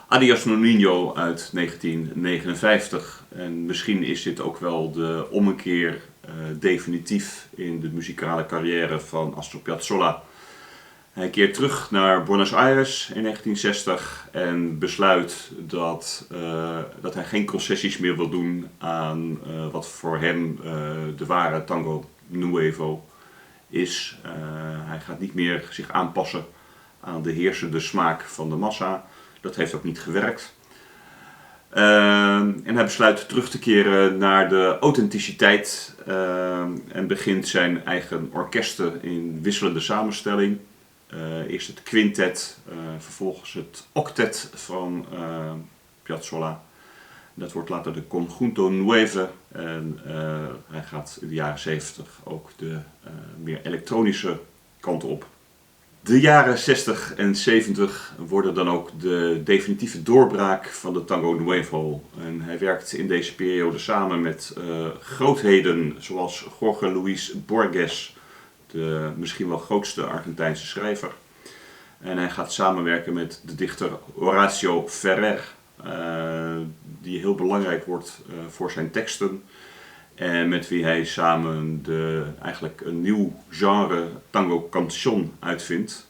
Adiós Nonino uit 1959 en misschien is dit ook wel de ommekeer definitief in de muzikale carrière van Astor Piazzolla. Hij keert terug naar Buenos Aires in 1960 en besluit dat hij geen concessies meer wil doen aan wat voor hem de ware tango nuevo is. Hij gaat niet meer zich aanpassen aan de heersende smaak van de massa. Dat heeft ook niet gewerkt. En hij besluit terug te keren naar de authenticiteit en begint zijn eigen orkesten in wisselende samenstelling. Eerst het quintet, vervolgens het octet van Piazzolla. Dat wordt later de Conjunto Nueve en hij gaat in de jaren 70 ook de meer elektronische kant op. De jaren 60 en 70 worden dan ook de definitieve doorbraak van de Tango Nuevo. En hij werkt in deze periode samen met grootheden zoals Jorge Luis Borges, de misschien wel grootste Argentijnse schrijver. En hij gaat samenwerken met de dichter Horacio Ferrer, die heel belangrijk wordt voor zijn teksten. En met wie hij samen eigenlijk een nieuw genre tango canción uitvindt.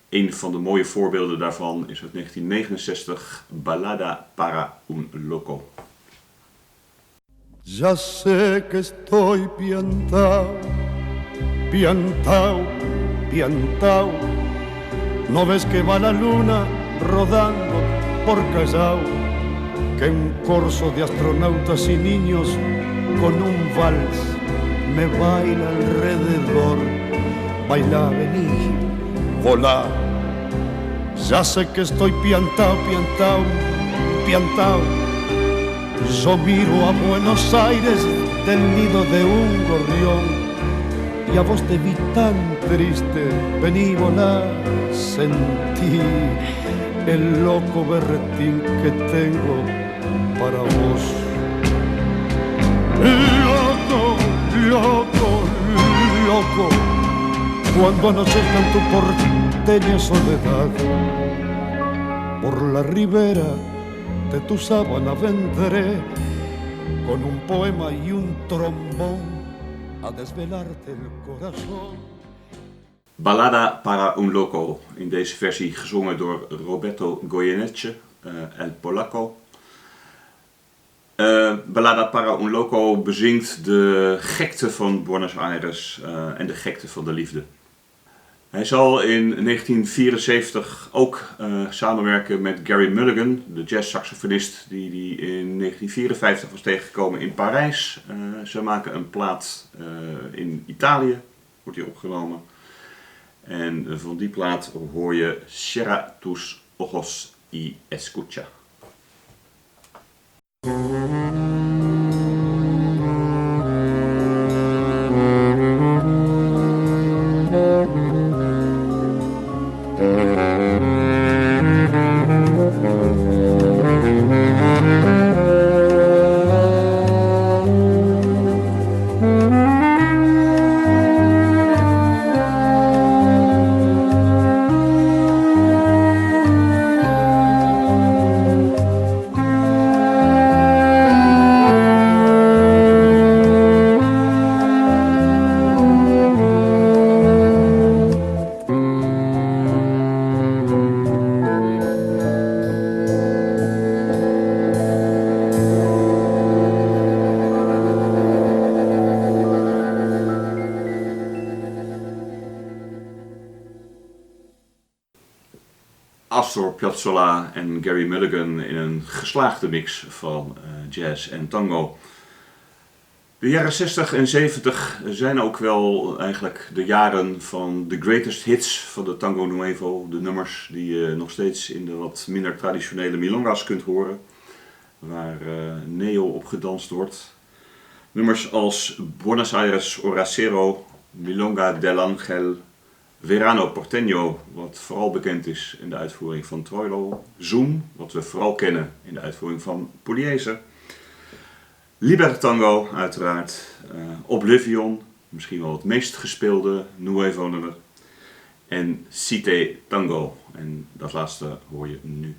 Een van de mooie voorbeelden daarvan is uit 1969 Balada para un Loco. Ya sé que estoy piantao, piantao, piantao. No ves que va la luna rodando por Callao, que un corso de astronautas y niños con un vals me baila alrededor. Baila, vení, volá. Ya sé que estoy piantao, piantao, piantao. Yo miro a Buenos Aires del nido de un gorrión y a vos te vi tan triste. Vení, volá, sentí el loco berretín que tengo para vos. Loco, loco, loco, cuando anochezca en tu porteña soledad, por la ribera de tu sábana vendré con un poema y un trombón a desvelarte el corazón. Balada para un Loco, in deze versie gezongen door Roberto Goyeneche, El Polaco. Balada para un Loco bezingt de gekte van Buenos Aires en de gekte van de liefde. Hij zal in 1974 ook samenwerken met Gary Mulligan, de jazzsaxofonist die hij in 1954 was tegengekomen in Parijs. Ze maken een plaat in Italië, wordt die opgenomen. En van die plaat hoor je Cierra tus ojos y escucha. Astor Piazzolla en Gary Mulligan in een geslaagde mix van jazz en tango. De jaren 60 en 70 zijn ook wel eigenlijk de jaren van de greatest hits van de Tango Nuevo. De nummers die je nog steeds in de wat minder traditionele milonga's kunt horen, waar neo op gedanst wordt. Nummers als Buenos Aires Horacero, Milonga del Ángel, Verano Porteño, wat vooral bekend is in de uitvoering van Troilo. Zoom, wat we vooral kennen in de uitvoering van Pugliese. Libertango, uiteraard. Oblivion, misschien wel het meest gespeelde Nuevo nummer. En Cité Tango, en dat laatste hoor je nu.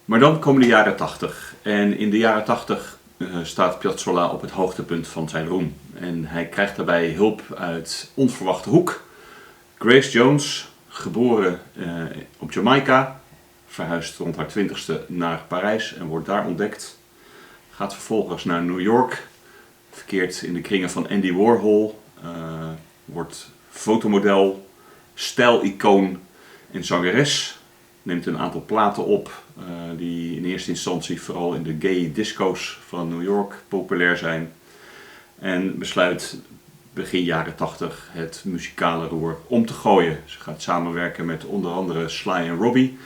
Maar dan komen de jaren 80 en in de jaren 80 staat Piazzolla op het hoogtepunt van zijn roem. En hij krijgt daarbij hulp uit onverwachte hoek. Grace Jones, geboren op Jamaica, verhuist rond haar 20ste naar Parijs en wordt daar ontdekt. Gaat vervolgens naar New York, verkeert in de kringen van Andy Warhol, wordt fotomodel, stijlicoon en zangeres. Neemt een aantal platen op die in eerste instantie vooral in de gay disco's van New York populair zijn. En besluit begin jaren 80 het muzikale roer om te gooien. Ze gaat samenwerken met onder andere Sly en Robbie,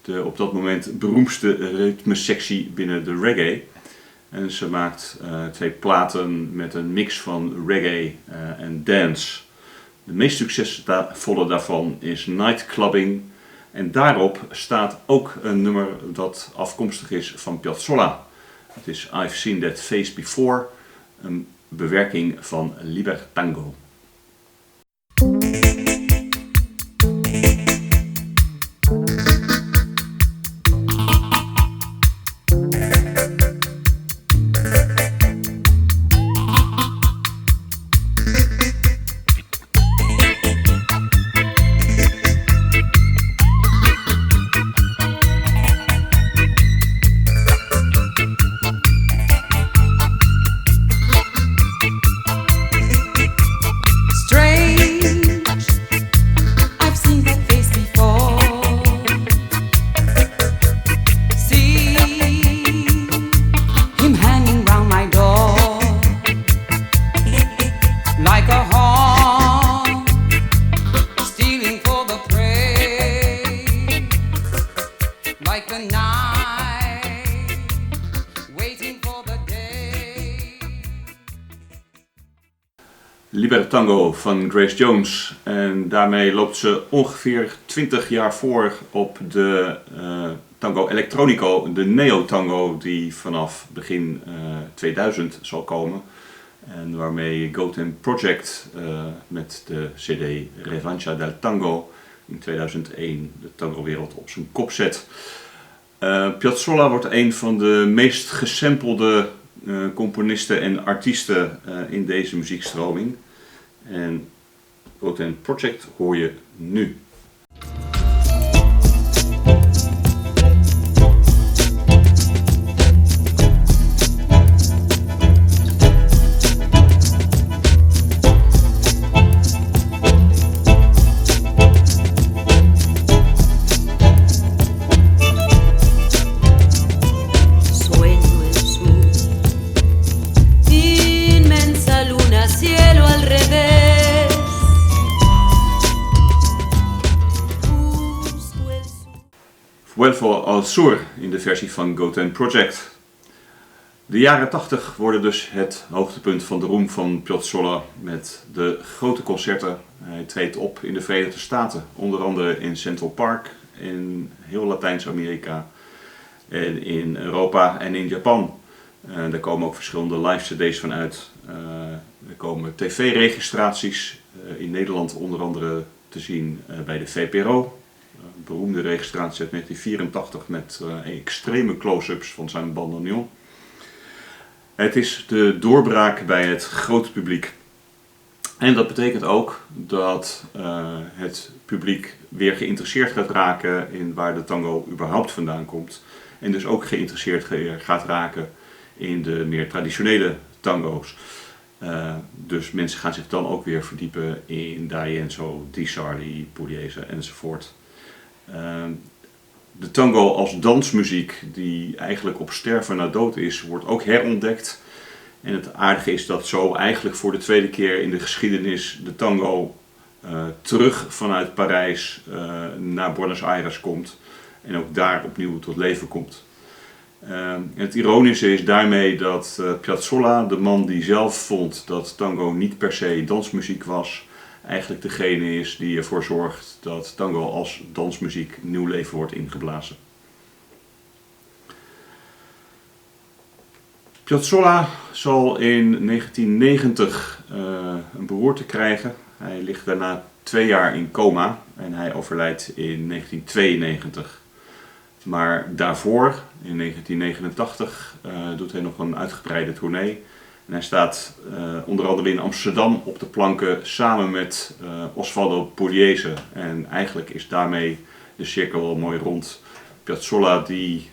de op dat moment beroemdste ritmesectie binnen de reggae. En ze maakt 2 platen met een mix van reggae en dance. De meest succesvolle daarvan is Nightclubbing. En daarop staat ook een nummer dat afkomstig is van Piazzolla. Het is I've Seen That Face Before, een bewerking van Libertango. Libertango van Grace Jones, en daarmee loopt ze ongeveer 20 jaar voor op de tango electronico, de neo-tango die vanaf begin 2000 zal komen en waarmee Goten Project met de cd Revancha del Tango in 2001 de tango-wereld op zijn kop zet. Piazzolla wordt een van de meest gesampelde componisten en artiesten in deze muziekstroming. En Goten Project hoor je nu. Vuelvo al Sur in de versie van Goten Project. De jaren 80 worden dus het hoogtepunt van de roem van Piazzolla met de grote concerten. Hij treedt op in de Verenigde Staten, onder andere in Central Park, in heel Latijns-Amerika, en in Europa en in Japan. Daar komen ook verschillende live cd's van uit. Er komen tv-registraties in Nederland onder andere te zien bij de VPRO. Een beroemde registratie uit 1984 met extreme close-ups van zijn bandoneon. Het is de doorbraak bij het grote publiek. En dat betekent ook dat het publiek weer geïnteresseerd gaat raken in waar de tango überhaupt vandaan komt. en dus ook geïnteresseerd gaat raken in de meer traditionele tango's. Dus mensen gaan zich dan ook weer verdiepen in D'Arienzo, Di Sarli, Pugliese enzovoort. De tango als dansmuziek, die eigenlijk op sterven na dood is, wordt ook herontdekt. En het aardige is dat zo eigenlijk voor de tweede keer in de geschiedenis de tango terug vanuit Parijs naar Buenos Aires komt. En ook daar opnieuw tot leven komt. Het ironische is daarmee dat Piazzolla, de man die zelf vond dat tango niet per se dansmuziek was, eigenlijk degene is die ervoor zorgt dat tango als dansmuziek nieuw leven wordt ingeblazen. Piazzolla zal in 1990 een beroerte krijgen. Hij ligt daarna 2 jaar in coma en hij overlijdt in 1992. Maar daarvoor, in 1989, doet hij nog een uitgebreide tournee. En hij staat onder andere in Amsterdam op de planken samen met Osvaldo Pugliese. En eigenlijk is daarmee de cirkel wel mooi rond. Piazzolla, die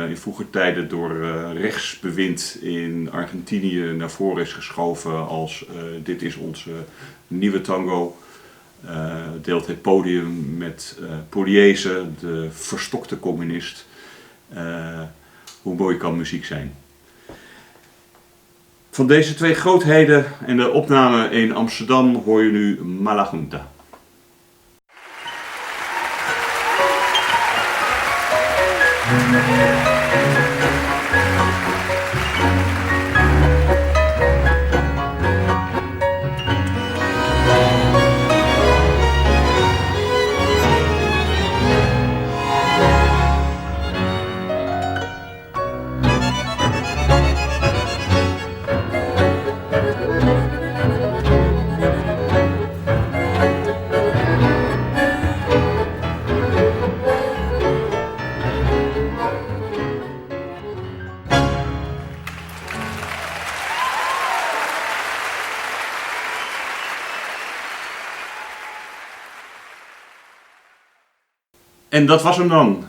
in vroeger tijden door rechtsbewind in Argentinië naar voren is geschoven als dit is onze nieuwe tango. Deelt het podium met Pugliese, de verstokte communist. Hoe mooi kan muziek zijn? Van deze 2 grootheden en de opname in Amsterdam hoor je nu Mala Junta. En dat was hem dan,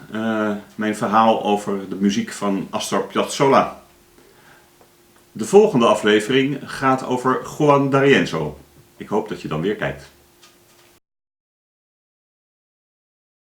mijn verhaal over de muziek van Astor Piazzolla. De volgende aflevering gaat over Juan D'Arienzo. Ik hoop dat je dan weer kijkt.